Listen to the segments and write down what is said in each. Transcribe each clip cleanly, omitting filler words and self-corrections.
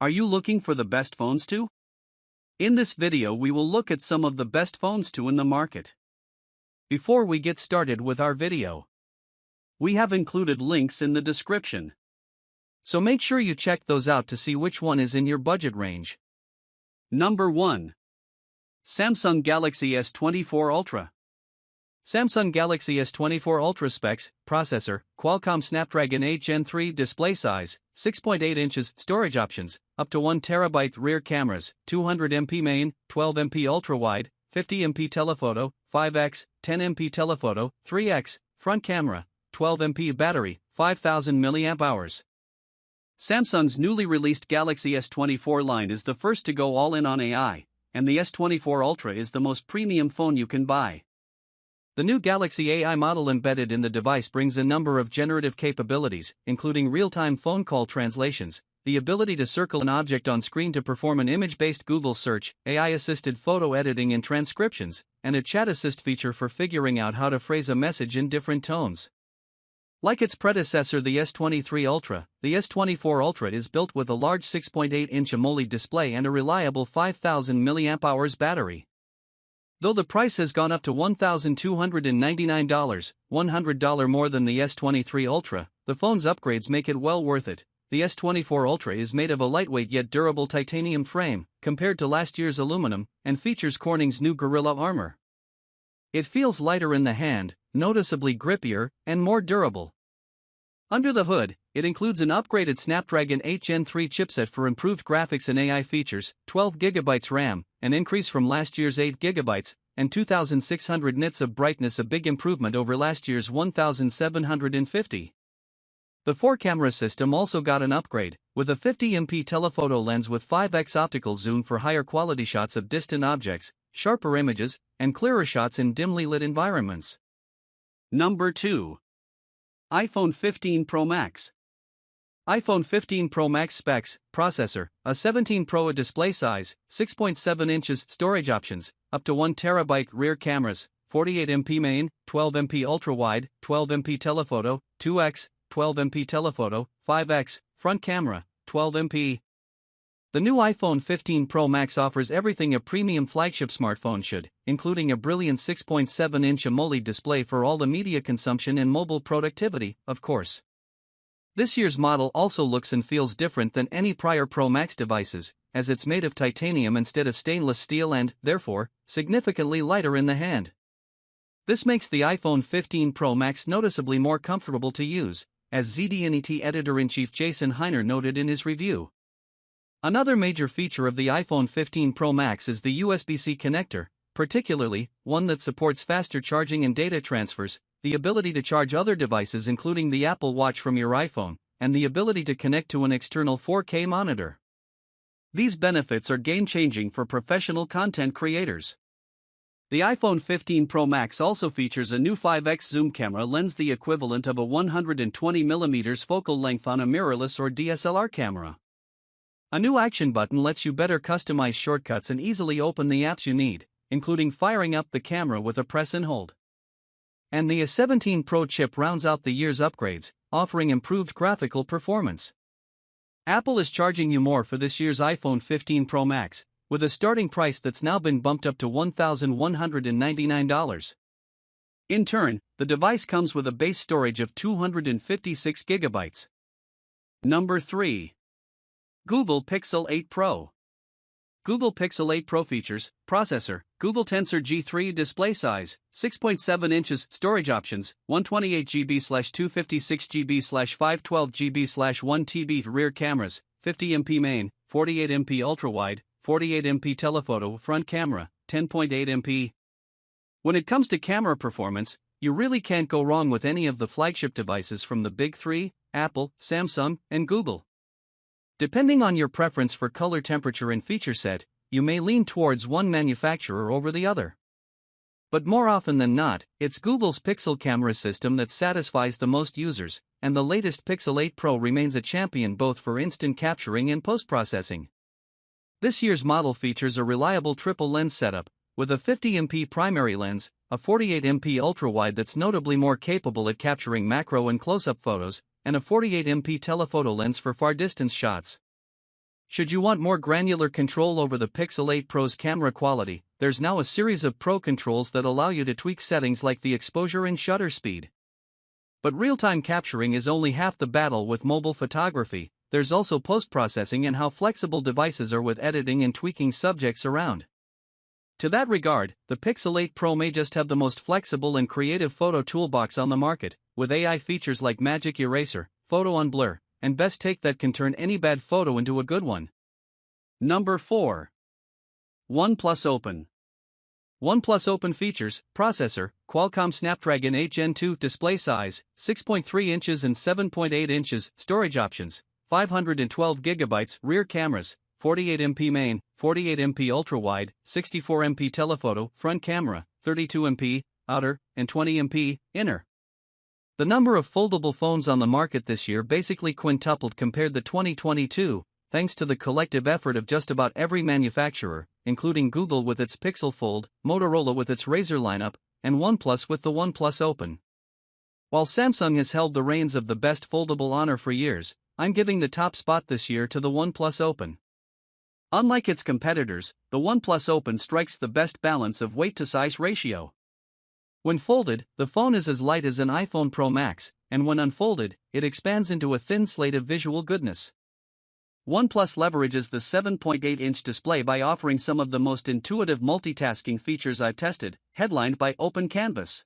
Are you looking for the best phones too? In this video we will look at some of the best phones too in the market. Before we get started with our video, we have included links in the description. So make sure you check those out to see which one is in your budget range. Number 1. Samsung Galaxy S24 Ultra. Samsung Galaxy S24 Ultra specs, processor, Qualcomm Snapdragon 8 Gen 3 display size, 6.8 inches storage options, up to 1TB rear cameras, 200MP main, 12MP ultra-wide, 50MP telephoto, 5x, 10MP telephoto, 3x, front camera, 12MP battery, 5000 mAh. Samsung's newly released Galaxy S24 line is the first to go all in on AI, and the S24 Ultra is the most premium phone you can buy. The new Galaxy AI model embedded in the device brings a number of generative capabilities, including real-time phone call translations, the ability to circle an object on screen to perform an image-based Google search, AI-assisted photo editing and transcriptions, and a chat assist feature for figuring out how to phrase a message in different tones. Like its predecessor the S23 Ultra, the S24 Ultra is built with a large 6.8-inch AMOLED display and a reliable 5000 mAh battery. Though the price has gone up to $1,299, $100 more than the S23 Ultra, the phone's upgrades make it well worth it. The S24 Ultra is made of a lightweight yet durable titanium frame, compared to last year's aluminum, and features Corning's new Gorilla armor. It feels lighter in the hand, noticeably grippier, and more durable. Under the hood, it includes an upgraded Snapdragon 8 Gen 3 chipset for improved graphics and AI features, 12GB RAM, an increase from last year's 8GB, and 2600 nits of brightness, a big improvement over last year's 1750. The 4-camera system also got an upgrade, with a 50MP telephoto lens with 5x optical zoom for higher quality shots of distant objects, sharper images, and clearer shots in dimly lit environments. Number 2. iPhone 15 Pro Max. iPhone 15 Pro Max specs, processor, a 17 Pro display size, 6.7 inches storage options, up to 1TB rear cameras, 48MP main, 12MP ultra-wide, 12MP telephoto, 2x, 12MP telephoto, 5x, front camera, 12MP. The new iPhone 15 Pro Max offers everything a premium flagship smartphone should, including a brilliant 6.7-inch AMOLED display for all the media consumption and mobile productivity, of course. This year's model also looks and feels different than any prior Pro Max devices, as it's made of titanium instead of stainless steel and, therefore, significantly lighter in the hand. This makes the iPhone 15 Pro Max noticeably more comfortable to use, as ZDNET editor-in-chief Jason Heiner noted in his review. Another major feature of the iPhone 15 Pro Max is the USB-C connector, particularly one that supports faster charging and data transfers, the ability to charge other devices including the Apple Watch from your iPhone, and the ability to connect to an external 4K monitor. These benefits are game-changing for professional content creators. The iPhone 15 Pro Max also features a new 5x zoom camera lens, the equivalent of a 120mm focal length on a mirrorless or DSLR camera. A new action button lets you better customize shortcuts and easily open the apps you need, including firing up the camera with a press and hold. And the A17 Pro chip rounds out the year's upgrades, offering improved graphical performance. Apple is charging you more for this year's iPhone 15 Pro Max, with a starting price that's now been bumped up to $1,199. In turn, the device comes with a base storage of 256GB. Number 3. Google Pixel 8 Pro. Google Pixel 8 Pro features, processor, Google Tensor G3 display size, 6.7 inches storage options, 128GB/256GB/512GB/1TB rear cameras, 50MP main, 48MP ultra-wide, 48MP telephoto front camera, 10.8MP. When it comes to camera performance, you really can't go wrong with any of the flagship devices from the big three, Apple, Samsung, and Google. Depending on your preference for color, temperature, and feature set, you may lean towards one manufacturer over the other. But more often than not, it's Google's Pixel camera system that satisfies the most users, and the latest Pixel 8 Pro remains a champion both for instant capturing and post-processing. This year's model features a reliable triple lens setup, with a 50MP primary lens, a 48MP ultra-wide that's notably more capable at capturing macro and close-up photos, and a 48MP telephoto lens for far-distance shots. Should you want more granular control over the Pixel 8 Pro's camera quality, there's now a series of Pro controls that allow you to tweak settings like the exposure and shutter speed. But real-time capturing is only half the battle with mobile photography. There's also post-processing and how flexible devices are with editing and tweaking subjects around. To that regard, the Pixel 8 Pro may just have the most flexible and creative photo toolbox on the market, with AI features like Magic Eraser, Photo on Blur, and Best Take that can turn any bad photo into a good one. Number 4. OnePlus Open. OnePlus Open features, processor, Qualcomm Snapdragon 8 Gen 2, display size, 6.3 inches and 7.8 inches, storage options, 512GB, rear cameras, 48MP main, 48MP ultra-wide, 64MP telephoto, front camera, 32MP, outer, and 20MP, inner. The number of foldable phones on the market this year basically quintupled compared to 2022, thanks to the collective effort of just about every manufacturer, including Google with its Pixel Fold, Motorola with its Razr lineup, and OnePlus with the OnePlus Open. While Samsung has held the reins of the best foldable honor for years, I'm giving the top spot this year to the OnePlus Open. Unlike its competitors, the OnePlus Open strikes the best balance of weight-to-size ratio. When folded, the phone is as light as an iPhone Pro Max, and when unfolded, it expands into a thin slate of visual goodness. OnePlus leverages the 7.8-inch display by offering some of the most intuitive multitasking features I've tested, headlined by Open Canvas.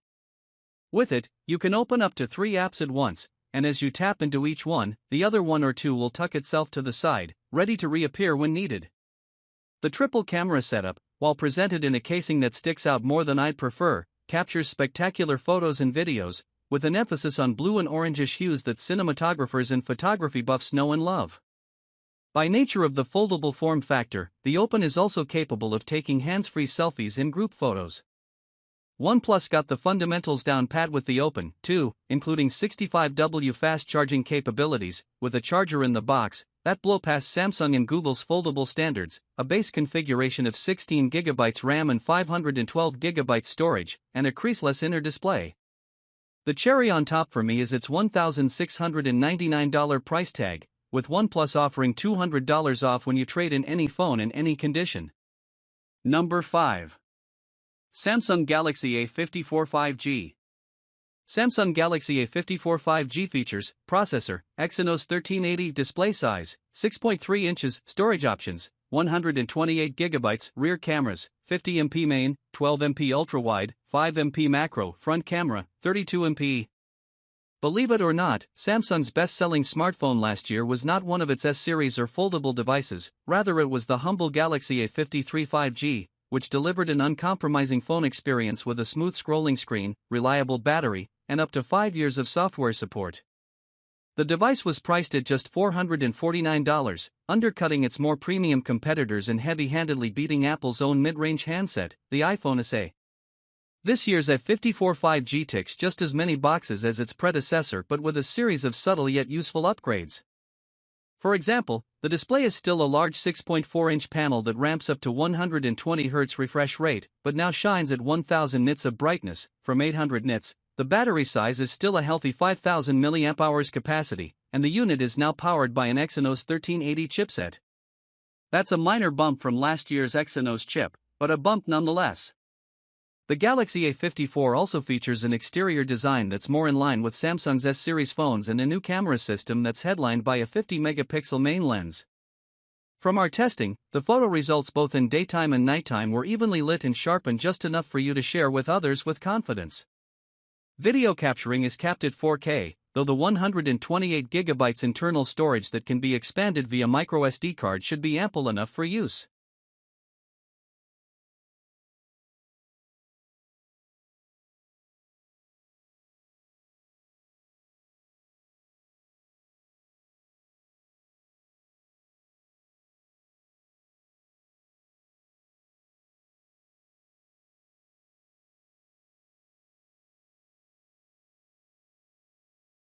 With it, you can open up to 3 apps at once, and as you tap into each one, the other one or two will tuck itself to the side, ready to reappear when needed. The triple camera setup, while presented in a casing that sticks out more than I'd prefer, captures spectacular photos and videos, with an emphasis on blue and orangish hues that cinematographers and photography buffs know and love. By nature of the foldable form factor, the Open is also capable of taking hands-free selfies in group photos. OnePlus got the fundamentals down pat with the Open, too, including 65W fast charging capabilities, with a charger in the box that blow past Samsung and Google's foldable standards, a base configuration of 16GB RAM and 512GB storage, and a creaseless inner display. The cherry on top for me is its $1,699 price tag, with OnePlus offering $200 off when you trade in any phone in any condition. Number 5. Samsung Galaxy A54 5G. Samsung Galaxy A54 5G features, processor, Exynos 1380, display size, 6.3 inches, storage options, 128GB, rear cameras, 50MP main, 12MP ultra-wide, 5MP macro, front camera, 32MP. Believe it or not, Samsung's best-selling smartphone last year was not one of its S-series or foldable devices, rather it was the humble Galaxy A53 5G, which delivered an uncompromising phone experience with a smooth scrolling screen, reliable battery, and up to 5 years of software support. The device was priced at just $449, undercutting its more premium competitors and heavy-handedly beating Apple's own mid-range handset, the iPhone SE. This year's A54 5G ticks just as many boxes as its predecessor but with a series of subtle yet useful upgrades. For example, the display is still a large 6.4-inch panel that ramps up to 120Hz refresh rate, but now shines at 1000 nits of brightness, from 800 nits. The battery size is still a healthy 5000 mAh capacity, and the unit is now powered by an Exynos 1380 chipset. That's a minor bump from last year's Exynos chip, but a bump nonetheless. The Galaxy A54 also features an exterior design that's more in line with Samsung's S-series phones and a new camera system that's headlined by a 50-megapixel main lens. From our testing, the photo results both in daytime and nighttime were evenly lit and sharpened just enough for you to share with others with confidence. Video capturing is capped at 4K, though the 128GB internal storage that can be expanded via microSD card should be ample enough for use.